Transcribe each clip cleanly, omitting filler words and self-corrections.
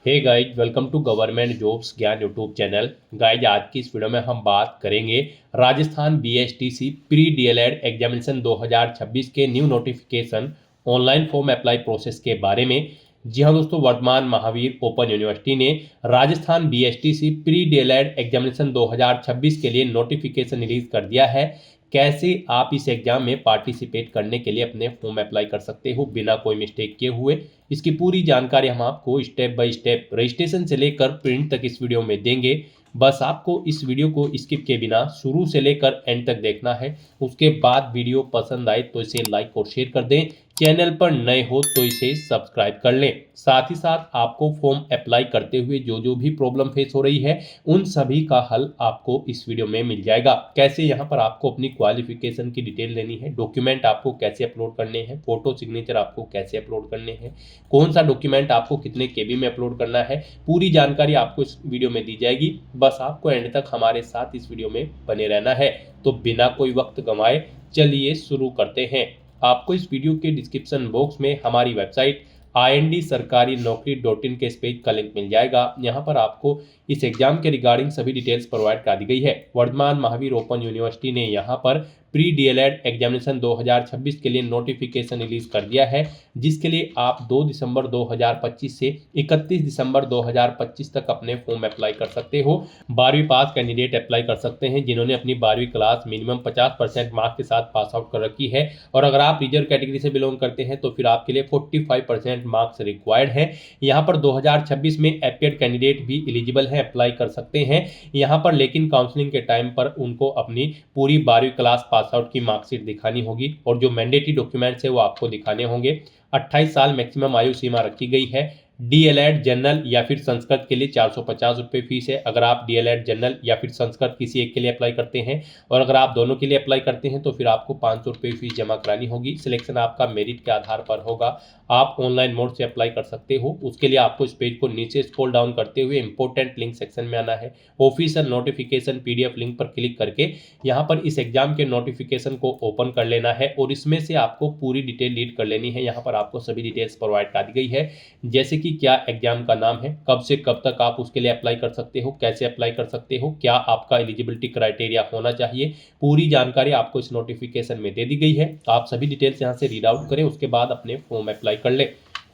Hey guys, welcome to government jobs Gyan YouTube channel. Guys, आज की इस वीडियो में हम बात करेंगे Rajasthan BSTC pre DElEd examination 2026 के new notification online form apply process के बारे में। जी हाँ दोस्तों, वर्तमान महावीर ओपन यूनिवर्सिटी ने Rajasthan BSTC pre DElEd examination 2026 के लिए नोटिफिकेशन रिलीज कर दिया है। कैसे आप इस एग्जाम में पार्टिसिपेट करने के लिए अपने फॉर्म अप्लाई कर सकते हो बिना कोई मिस्टेक किए हुए, इसकी पूरी जानकारी हम आपको स्टेप बाय स्टेप रजिस्ट्रेशन से लेकर प्रिंट तक इस वीडियो में देंगे। बस आपको इस वीडियो को स्किप के बिना शुरू से लेकर एंड तक देखना है। उसके बाद वीडियो पसंद आए तो इसे लाइक और शेयर कर दें। चैनल पर नए हो तो इसे सब्सक्राइब कर लें। साथ ही साथ आपको फॉर्म अप्लाई करते हुए जो जो भी प्रॉब्लम फेस हो रही है उन सभी का हल आपको इस वीडियो में मिल जाएगा। कैसे यहाँ पर आपको अपनी क्वालिफिकेशन की डिटेल लेनी है, डॉक्यूमेंट आपको कैसे अपलोड करने हैं, फोटो सिग्नेचर आपको कैसे अपलोड करने हैं, कौन सा डॉक्यूमेंट आपको कितने केबी में अपलोड करना है, पूरी जानकारी आपको इस वीडियो में दी जाएगी। बस आपको एंड तक हमारे साथ इस वीडियो में बने रहना है। तो बिना कोई वक्त गंवाए चलिए शुरू करते हैं। आपको इस वीडियो के डिस्क्रिप्शन बॉक्स में हमारी वेबसाइट ind-sarkari-naukri.in के इस पेज का लिंक मिल जाएगा। यहाँ पर आपको इस एग्जाम के रिगार्डिंग सभी डिटेल्स प्रोवाइड कर दी गई है। वर्तमान महावीर ओपन यूनिवर्सिटी ने यहाँ पर प्री डीएलएड एग्जामिनेशन 2026 के लिए नोटिफिकेशन रिलीज कर दिया है, जिसके लिए आप 2 दिसंबर 2025 से 31 दिसंबर 2025 तक अपने फॉर्म अप्लाई कर सकते हो। 12वीं पास कैंडिडेट अप्लाई कर सकते हैं जिन्होंने अपनी 12वीं क्लास मिनिमम 50% मार्क्स के साथ पास आउट कर रखी है, और अगर आप रिजर्व कैटेगरी से बिलोंग करते हैं तो फिर आपके लिए 45% मार्क्स रिक्वायर्ड है। यहाँ पर 2026 में एपियड कैंडिडेट भी एलिजिबल है, अप्लाई कर सकते हैं यहाँ पर, लेकिन काउंसलिंग के टाइम पर उनको अपनी पूरी 12वीं क्लास पास आउट की मार्कशीट दिखानी होगी, और जो मैंडेटरी डॉक्यूमेंट्स है वो आपको दिखाने होंगे। 28 साल मैक्सिमम आयु सीमा रखी गई है। डीएलएड जनरल या फिर संस्कृत के लिए 450 रुपये फीस है, अगर आप डीएलएड जनरल या फिर संस्कृत किसी एक के लिए अप्लाई करते हैं, और अगर आप दोनों के लिए अप्लाई करते हैं तो फिर आपको 500 रुपये फीस जमा करानी होगी। सिलेक्शन आपका मेरिट के आधार पर होगा। आप ऑनलाइन मोड से अप्लाई कर सकते हो। उसके लिए आपको इस पेज को नीचे स्क्रॉल डाउन करते हुए इंपॉर्टेंट लिंक सेक्शन में आना है। ऑफिशियल नोटिफिकेशन पीडीएफ लिंक पर क्लिक करके यहाँ पर इस एग्जाम के नोटिफिकेशन को ओपन कर लेना है, और इसमें से आपको पूरी डिटेल रीड कर लेनी है। यहाँ पर आपको सभी डिटेल्स प्रोवाइड कर दी गई है, जैसे कि क्या एग्जाम का नाम है, कब से कब तक आप उसके लिए अप्लाई कर सकते हो, कैसे अप्लाई कर सकते हो, क्या आपका एलिजिबिलिटी क्राइटेरिया होना चाहिए, पूरी जानकारी आपको इस नोटिफिकेशन में दे दी गई है। आप सभी डिटेल्स यहाँ से रीड आउट करें, उसके बाद अपने फॉर्म अप्लाई कर ले।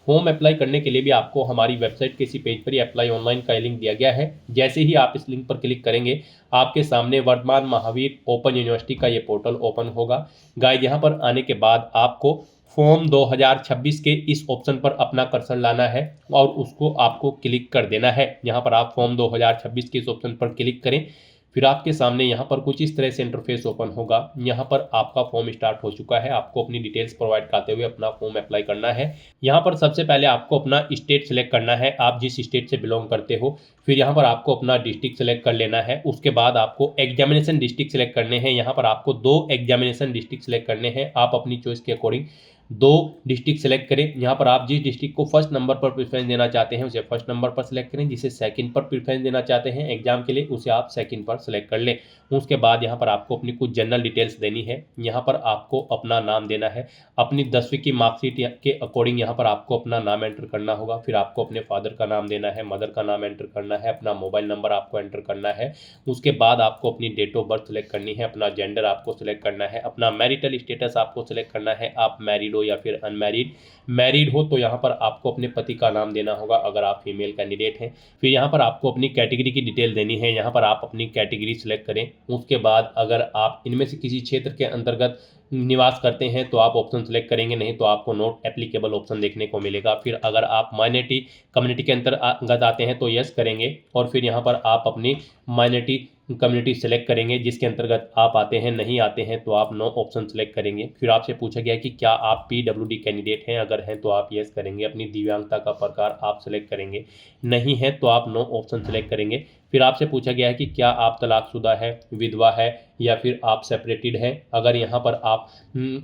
फॉर्म अप्लाई करने के लिए भी आपको हमारी वेबसाइट के इसी पेज पर ही अप्लाई ऑनलाइन का लिंक दिया गया है। जैसे ही आप इस लिंक पर क्लिक करेंगे आपके सामने वर्तमान महावीर ओपन यूनिवर्सिटी का ये पोर्टल ओपन होगा। गाइस, यहाँ पर आने के बाद आपको फॉर्म 2026 के इस ऑप्शन पर अपना कर्सर लाना है और उसको आपको क्लिक कर देना है। यहाँ पर आप फॉर्म 2026 के इस ऑप्शन पर क्लिक करें, फिर आपके सामने यहाँ पर कुछ इस तरह से इंटरफेस ओपन होगा। यहाँ पर आपका फॉर्म स्टार्ट हो चुका है। आपको अपनी डिटेल्स प्रोवाइड करते हुए अपना फॉर्म अप्लाई करना है। यहाँ पर सबसे पहले आपको अपना स्टेट सेलेक्ट करना है, आप जिस स्टेट से बिलोंग करते हो। फिर यहाँ पर आपको अपना डिस्ट्रिक्ट सेलेक्ट कर लेना है। उसके बाद आपको एग्जामिनेशन डिस्ट्रिक्ट सेलेक्ट करने हैं। यहाँ पर आपको 2 एग्जामिनेशन डिस्ट्रिक्ट सेलेक्ट करने हैं। आप अपनी चॉइस के अकॉर्डिंग 2 डिस्ट्रिक्ट सेलेक्ट करें। यहाँ पर आप जिस डिस्ट्रिक्ट को फर्स्ट नंबर पर प्रेफरेंस देना चाहते हैं उसे फर्स्ट नंबर पर सेलेक्ट करें, जिसे सेकंड पर प्रेफरेंस देना चाहते हैं एग्जाम के लिए उसे आप सेकंड पर सेलेक्ट कर लें। उसके बाद यहाँ पर आपको अपनी कुछ जनरल डिटेल्स देनी है। यहाँ पर आपको अपना नाम देना है, अपनी 10वीं की मार्कशीट के अकॉर्डिंग यहाँ पर आपको अपना नाम एंटर करना होगा। फिर आपको अपने फादर का नाम देना है, मदर का नाम एंटर करना है, अपना मोबाइल नंबर आपको एंटर करना है। उसके बाद आपको अपनी डेट ऑफ बर्थ सेलेक्ट करनी है, अपना जेंडर आपको सेलेक्ट करना है, अपना मैरिटल स्टेटस आपको सेलेक्ट करना है, आप मैरिड हो या फिर अनमैरिड। मैरिड हो तो यहाँ पर आपको अपने पति का नाम देना होगा अगर आप फीमेल कैंडिडेट हैं। फिर यहाँ पर आपको अपनी कैटेगरी की डिटेल देनी है। यहाँ पर आप अपनी कैटेगरी सेलेक्ट करें। उसके बाद अगर आप इनमें से किसी क्षेत्र के अंतर्गत निवास करते हैं तो आप ऑप्शन सेलेक्ट करेंगे, नहीं तो आपको नॉट एप्लीकेबल ऑप्शन देखने को मिलेगा। फिर अगर आप माइनॉरिटी कम्युनिटी के अंतर्गत आते हैं तो यस करेंगे, और फिर यहाँ पर आप अपनी माइनॉरिटी कम्युनिटी सेलेक्ट करेंगे जिसके अंतर्गत आप आते हैं। नहीं आते हैं तो आप नो ऑप्शन सेलेक्ट करेंगे। फिर आपसे पूछा गया कि क्या आप पीडब्ल्यूडी कैंडिडेट हैं, अगर हैं तो आप यस करेंगे। अपनी दिव्यांगता का प्रकार आप सेलेक्ट करेंगे, नहीं है तो आप नो ऑप्शन सेलेक्ट करेंगे। फिर आपसे पूछा गया है कि क्या आप तलाकशुदा है, विधवा है या फिर आप सेपरेटेड हैं। अगर यहाँ पर आप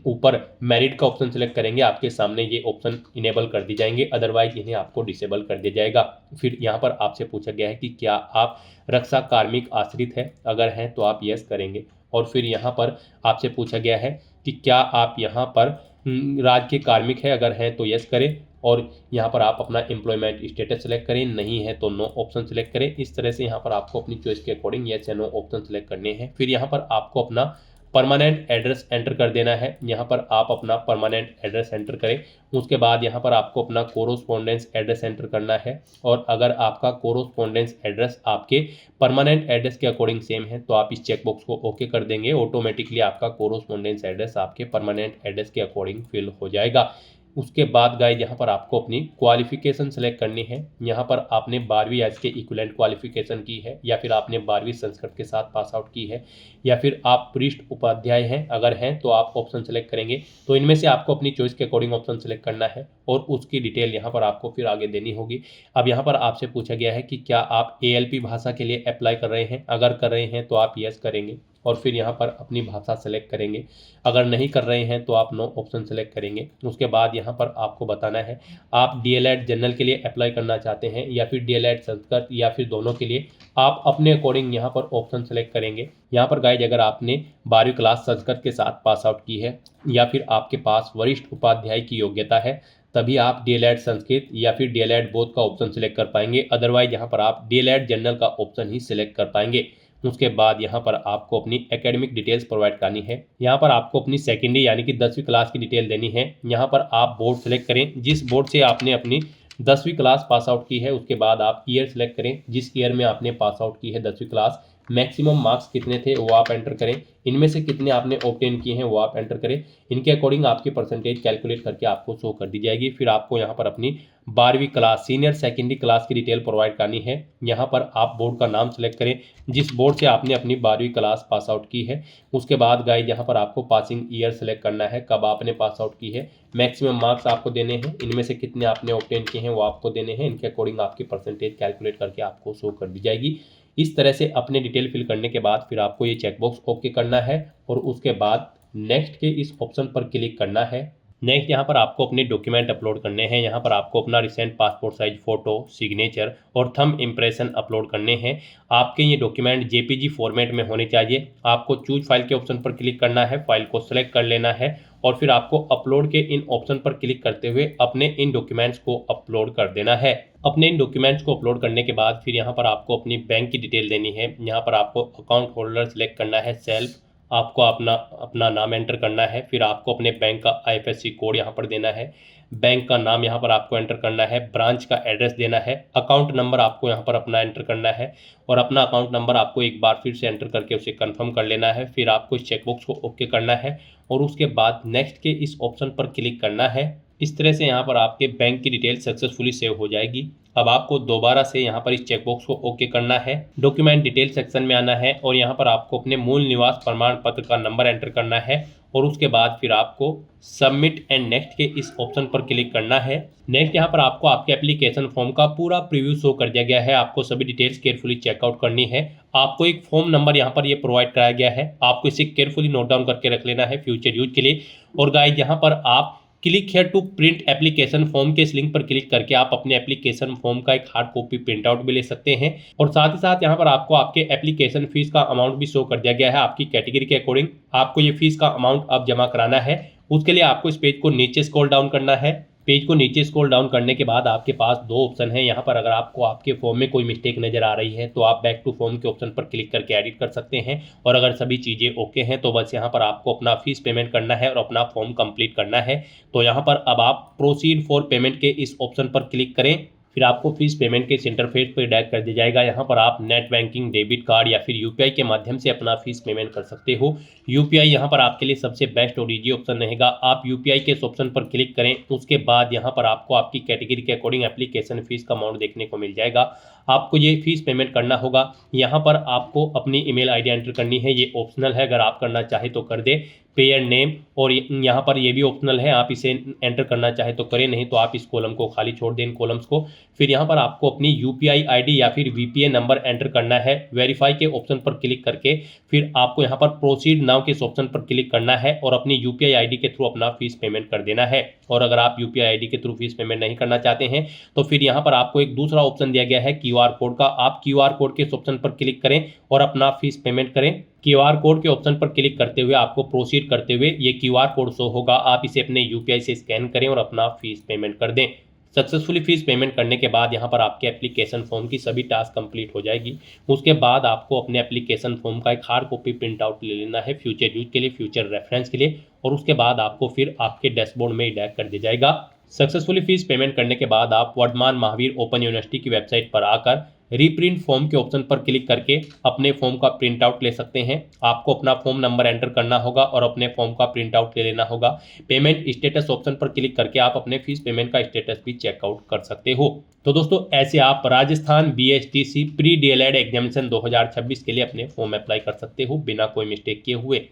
ऊपर मैरिड का ऑप्शन सेलेक्ट करेंगे आपके सामने ये ऑप्शन इनेबल कर दी जाएंगे, अदरवाइज इन्हें आपको डिसेबल कर दिया जाएगा। फिर यहाँ पर आपसे पूछा गया है कि क्या आप रक्षा कार्मिक आश्रित है, अगर हैं तो आप यस करेंगे। और फिर यहाँ पर आपसे पूछा गया है कि क्या आप यहाँ पर राज्य के कार्मिक है, अगर हैं तो यस करें और यहाँ पर आप अपना एम्प्लॉयमेंट स्टेटस सेलेक्ट करें, नहीं है तो नो ऑप्शन सेलेक्ट करें। इस तरह से यहाँ पर आपको अपनी चॉइस के अकॉर्डिंग यस या नो ऑप्शन सेलेक्ट करने हैं। फिर यहाँ पर आपको अपना परमानेंट एड्रेस एंटर कर देना है। यहाँ पर आप अपना परमानेंट एड्रेस एंटर करें। उसके बाद यहाँ पर आपको अपना कोरोस्पोंडेंस एड्रेस एंटर करना है और अगर आपका कोरोस्पोंडेंस एड्रेस आपके परमानेंट एड्रेस के अकॉर्डिंग सेम है तो आप इस चेकबॉक्स को ओके कर देंगे। ऑटोमेटिकली आपका कोरोस्पोंडेंस एड्रेस आपके परमानेंट एड्रेस के अकॉर्डिंग फिल हो जाएगा। उसके बाद गाइस यहाँ पर आपको अपनी क्वालिफिकेशन सेलेक्ट करनी है। यहाँ पर आपने 12वीं आज के इक्विवेलेंट क्वालिफिकेशन की है या फिर आपने 12वीं संस्कृत के साथ पास आउट की है या फिर आप पृष्ठ उपाध्याय हैं, अगर हैं तो आप ऑप्शन सेलेक्ट करेंगे। तो इनमें से आपको अपनी चॉइस के अकॉर्डिंग ऑप्शन सेलेक्ट करना है और उसकी डिटेल यहाँ पर आपको फिर आगे देनी होगी। अब यहाँ पर आपसे पूछा गया है कि क्या आप ALP भाषा के लिए अप्लाई कर रहे हैं, अगर कर रहे हैं तो आप यस करेंगे और फिर यहाँ पर अपनी भाषा सेलेक्ट करेंगे। अगर नहीं कर रहे हैं तो आप नो ऑप्शन सेलेक्ट करेंगे। उसके बाद यहाँ पर आपको बताना है आप DLED जनरल के लिए अप्लाई करना चाहते हैं या फिर DLED संस्कृत या फिर दोनों के लिए आप अपने अकॉर्डिंग यहाँ पर ऑप्शन सेलेक्ट करेंगे। यहाँ पर गाइज अगर आपने 12वीं क्लास संस्कृत के साथ पास आउट की है या फिर आपके पास वरिष्ठ उपाध्याय की योग्यता है तभी आप DLED संस्कृत या फिर DLED बोथ का ऑप्शन सेलेक्ट कर पाएंगे। अदरवाइज यहाँ पर आप DLED जनरल का ऑप्शन ही सिलेक्ट कर पाएंगे। उसके बाद यहाँ पर आपको अपनी एकेडमिक डिटेल्स प्रोवाइड करनी है। यहाँ पर आपको अपनी सेकेंडरी यानी कि 10वीं क्लास की डिटेल देनी है। यहाँ पर आप बोर्ड सेलेक्ट करें, जिस बोर्ड से आपने अपनी 10वीं क्लास पास आउट की है। उसके बाद आप ईयर सेलेक्ट करें, जिस ईयर में आपने पास आउट की है 10वीं क्लास। मैक्सिमम मार्क्स कितने थे वो आप एंटर करें, इनमें से कितने आपने ऑब्टेन किए हैं वो आप एंटर करें। इनके अकॉर्डिंग आपकी परसेंटेज कैलकुलेट करके आपको शो कर दी जाएगी। फिर आपको यहाँ पर अपनी 12वीं क्लास सीनियर सेकेंडरी क्लास की डिटेल प्रोवाइड करनी है। यहाँ पर आप बोर्ड का नाम सेलेक्ट करें, जिस बोर्ड से आपने अपनी 12वीं क्लास पास आउट की है। उसके बाद गाइज यहाँ पर आपको पासिंग ईयर सेलेक्ट करना है, कब आपने पास आउट की है। मैक्सिमम मार्क्स आपको देने हैं, इनमें से कितने आपने ऑब्टेन किए हैं वो आपको देने हैं। इनके अकॉर्डिंग आपकी परसेंटेज कैलकुलेट करके आपको शो कर दी जाएगी। इस तरह से अपने डिटेल फिल करने के बाद फिर आपको ये चेकबॉक्स ओके करना है और उसके बाद नेक्स्ट के इस ऑप्शन पर क्लिक करना है। नेक्स्ट यहाँ पर आपको अपने डॉक्यूमेंट अपलोड करने हैं। यहाँ पर आपको अपना recent passport size photo, signature और थंब इम्प्रेशन अपलोड करने हैं। आपके ये डॉक्यूमेंट JPG फॉर्मेट में होने चाहिए। आपको चूज फाइल के ऑप्शन पर क्लिक करना है, फाइल को सिलेक्ट कर लेना है और फिर आपको अपलोड के इन ऑप्शन पर क्लिक करते हुए अपने इन डॉक्यूमेंट्स को अपलोड कर देना है। अपने इन डॉक्यूमेंट्स को अपलोड करने के बाद फिर यहाँ पर आपको अपनी बैंक की डिटेल देनी है। यहाँ पर आपको अकाउंट होल्डर सेलेक्ट करना है, सेल्फ, आपको अपना नाम एंटर करना है। फिर आपको अपने बैंक का IFSC कोड यहाँ पर देना है। बैंक का नाम यहाँ पर आपको एंटर करना है, ब्रांच का एड्रेस देना है, अकाउंट नंबर आपको यहाँ पर अपना एंटर करना है और अपना अकाउंट नंबर आपको एक बार फिर से एंटर करके उसे कंफर्म कर लेना है। फिर आपको इस चेकबॉक्स को ओके करना है और उसके बाद नेक्स्ट के इस ऑप्शन पर क्लिक करना है। इस तरह से यहाँ पर आपके बैंक की डिटेल सक्सेसफुली सेव हो जाएगी। अब आपको दोबारा से यहाँ पर इस चेकबॉक्स को ओके करना है, डॉक्यूमेंट डिटेल सेक्शन में आना है और यहाँ पर आपको अपने मूल निवास प्रमाण पत्र का नंबर एंटर करना है और उसके बाद फिर आपको सबमिट एंड नेक्स्ट के इस ऑप्शन पर क्लिक करना है। नेक्स्ट यहाँ पर आपको आपके एप्लीकेशन फॉर्म का पूरा प्रीव्यू शो कर दिया गया है। आपको सभी डिटेल्स केयरफुली चेकआउट करनी है। आपको एक फॉर्म नंबर यहाँ पर ये प्रोवाइड कराया गया है, आपको इसे केयरफुली नोट डाउन करके रख लेना है फ्यूचर यूज के लिए। और गाइस यहाँ पर आप click here to print application form के इस लिंक पर क्लिक करके आप अपने एप्लीकेशन फॉर्म का एक हार्ड कॉपी प्रिंट आउट भी ले सकते हैं। और साथ ही साथ यहाँ पर आपको आपके एप्लीकेशन फीस का अमाउंट भी शो कर दिया गया है। आपकी कैटेगरी के अकॉर्डिंग आपको ये फीस का अमाउंट अब जमा कराना है। उसके लिए आपको इस पेज को नीचे स्क्रॉल डाउन करना है। पेज को नीचे स्क्रॉल डाउन करने के बाद आपके पास दो ऑप्शन है। यहाँ पर अगर आपको आपके फॉर्म में कोई मिस्टेक नजर आ रही है तो आप बैक टू फॉर्म के ऑप्शन पर क्लिक करके एडिट कर सकते हैं और अगर सभी चीज़ें ओके हैं तो बस यहाँ पर आपको अपना फीस पेमेंट करना है और अपना फॉर्म कंप्लीट करना है। तो यहाँ पर अब आप प्रोसीड फॉर पेमेंट के इस ऑप्शन पर क्लिक करें, फिर आपको फीस पेमेंट के इंटरफेस पर डायरेक्ट कर दिया जाएगा। यहाँ पर आप नेट बैंकिंग, डेबिट कार्ड या फिर UPI के माध्यम से अपना फीस पेमेंट कर सकते हो। UPI यहाँ पर आपके लिए सबसे बेस्ट और ईजी ऑप्शन रहेगा। आप UPI के इस ऑप्शन पर क्लिक करें, उसके बाद यहाँ पर आपको आपकी कैटेगरी के अकॉर्डिंग एप्लीकेशन फीस का अमाउंट देखने को मिल जाएगा। आपको ये फीस पेमेंट करना होगा। यहाँ पर आपको अपनी ईमेल आईडी एंटर करनी है, ये ऑप्शनल है, अगर आप करना चाहे तो कर दे। पेयर नेम और यहाँ पर ये भी ऑप्शनल है, आप इसे एंटर करना चाहे तो करें, नहीं तो आप इस कॉलम को खाली छोड़ दें, इन कॉलम्स को। फिर यहाँ पर आपको अपनी यूपीआई आईडी या फिर वीपीए नंबर एंटर करना है। वेरीफाई के ऑप्शन पर क्लिक करके फिर आपको यहाँ पर प्रोसीड नाउ के इस ऑप्शन पर क्लिक करना है और अपनी यूपीआई आईडी के थ्रू अपना फीस पेमेंट कर देना है। और अगर आप यूपीआई आईडी के थ्रू फीस पेमेंट नहीं करना चाहते हैं तो फिर यहाँ पर आपको एक दूसरा ऑप्शन दिया गया है क्यूआर कोड का। आप क्यूआर कोड के इस ऑप्शन पर क्लिक करें और अपना फीस पेमेंट करें। क्यूआर कोड के ऑप्शन पर क्लिक करते हुए आपको प्रोसीड करते हुए ये क्यूआर कोड शो होगा, आप इसे अपने यूपीआई से स्कैन करें और अपना फीस पेमेंट कर दें। सक्सेसफुली फीस पेमेंट करने के बाद यहाँ पर आपके एप्लीकेशन फॉर्म की सभी टास्क कंप्लीट हो जाएगी। उसके बाद आपको अपने एप्लीकेशन फॉर्म का एक हार्ड कॉपी प्रिंट आउट ले लेना है फ्यूचर यूज के लिए, फ्यूचर रेफरेंस के लिए, और उसके बाद आपको फिर आपके डैशबोर्ड में टैग कर दिया जाएगा। सक्सेसफुली फीस पेमेंट करने के बाद आप वर्धमान महावीर ओपन यूनिवर्सिटी की वेबसाइट पर आकर रीप्रिंट फॉर्म के ऑप्शन पर क्लिक करके अपने फॉर्म का प्रिंट आउट ले सकते हैं। आपको अपना फॉर्म नंबर एंटर करना होगा और अपने फॉर्म का प्रिंट आउट ले लेना होगा। पेमेंट स्टेटस ऑप्शन पर क्लिक करके आप अपने फीस पेमेंट का स्टेटस भी चेकआउट कर सकते हो। तो दोस्तों ऐसे आप Rajasthan BSTC pre DElEd examination 2026 के लिए अपने फॉर्म अप्लाई कर सकते हो बिना कोई मिस्टेक किए हुए।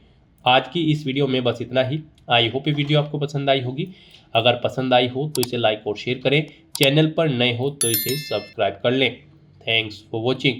आज की इस वीडियो में बस इतना ही। आई होप ये वीडियो आपको पसंद आई होगी। अगर पसंद आई हो तो इसे लाइक और शेयर करें। चैनल पर नए हो तो इसे सब्सक्राइब कर लें। Thanks for watching.